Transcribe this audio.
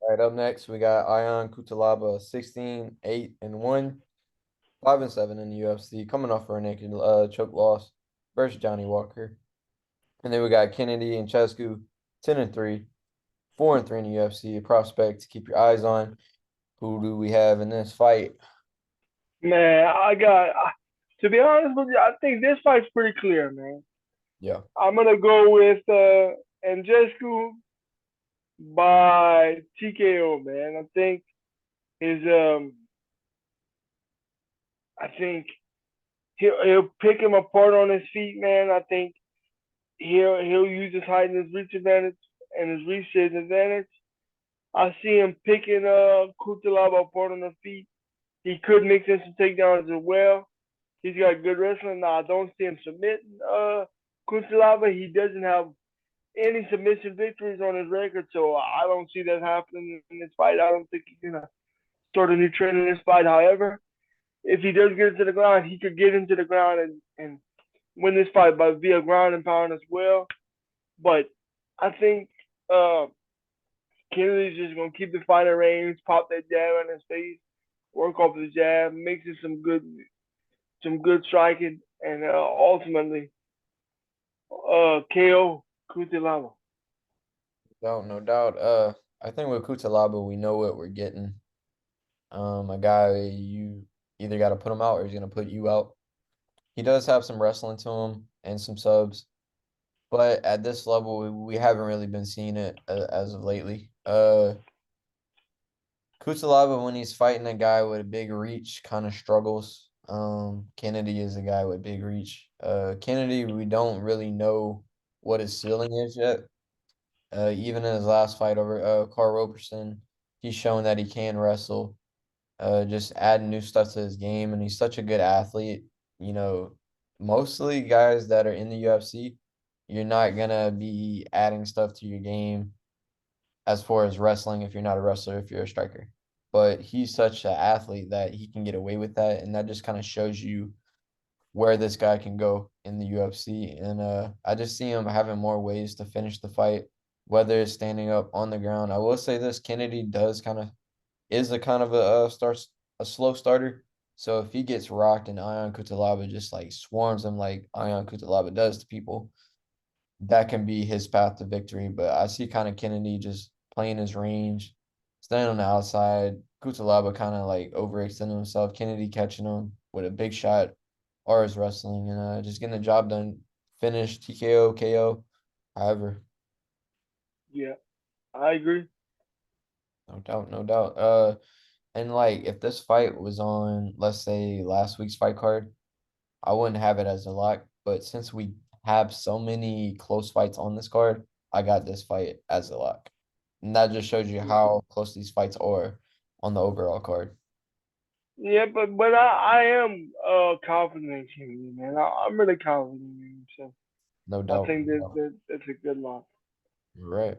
All right, up next we got Ion Cutelaba, 16-8-1, 5-7 in the UFC, coming off for a naked choke loss versus Johnny Walker. And then we got Kennedy Nzechukwu, 10-3, 4-3 in the UFC, a prospect to keep your eyes on. Who do we have in this fight? Man, to be honest with you, I think this fight's pretty clear, man. Yeah, I'm gonna go with Angescu by TKO, man. His I think he'll pick him apart on his feet, man. I think he'll use his height and his reach advantage and his reach to his advantage. I see him picking Cutelaba apart on the feet. He could mix in some takedowns as well. He's got good wrestling. Now I don't see him submitting Cutelaba. He doesn't have any submission victories on his record, so I don't see that happening in this fight. I don't think he's gonna start a new trend in this fight. However, if he does get into the ground, he could get into the ground and win this fight by via ground and pound as well. But I think Kennedy's just gonna keep the fight in range, pop that jab on his face, work off the jab, mixing some good striking, and ultimately KO Cutelaba. no doubt. I think with Cutelaba, we know what we're getting. A guy you either got to put him out or he's gonna put you out. He does have some wrestling to him and some subs. But at this level, we haven't really been seeing it as of lately. Cutelaba, when he's fighting a guy with a big reach, kind of struggles. Kennedy is a guy with big reach. Kennedy, we don't really know what his ceiling is yet. Even in his last fight over Carl Roberson, he's shown that he can wrestle. Just adding new stuff to his game, and he's such a good athlete. You know, mostly guys that are in the UFC, you're not gonna be adding stuff to your game as far as wrestling if you're not a wrestler, if you're a striker. But he's such an athlete that he can get away with that, and that just kind of shows you where this guy can go in the UFC. And I just see him having more ways to finish the fight, whether it's standing up on the ground. I will say this: Kennedy does kind of is a kind of a slow starter. So if he gets rocked and Ion Cutelaba just like swarms him like Ion Cutelaba does to people, that can be his path to victory. But I see kind of Kennedy just playing his range, staying on the outside. Cutelaba kind of like overextending himself. Kennedy catching him with a big shot or his wrestling and just getting the job done. Finish TKO, KO, however. Yeah, I agree. No doubt, no doubt. And like if this fight was on, let's say last week's fight card, I wouldn't have it as a lock. But since we have so many close fights on this card, I got this fight as a lock. And that just shows you Yeah, how close these fights are on the overall card. yeah, but I am confident in Kennedy, man. I'm really confident in him, so No I doubt. think No that, doubt. that that's a good lock. You're right.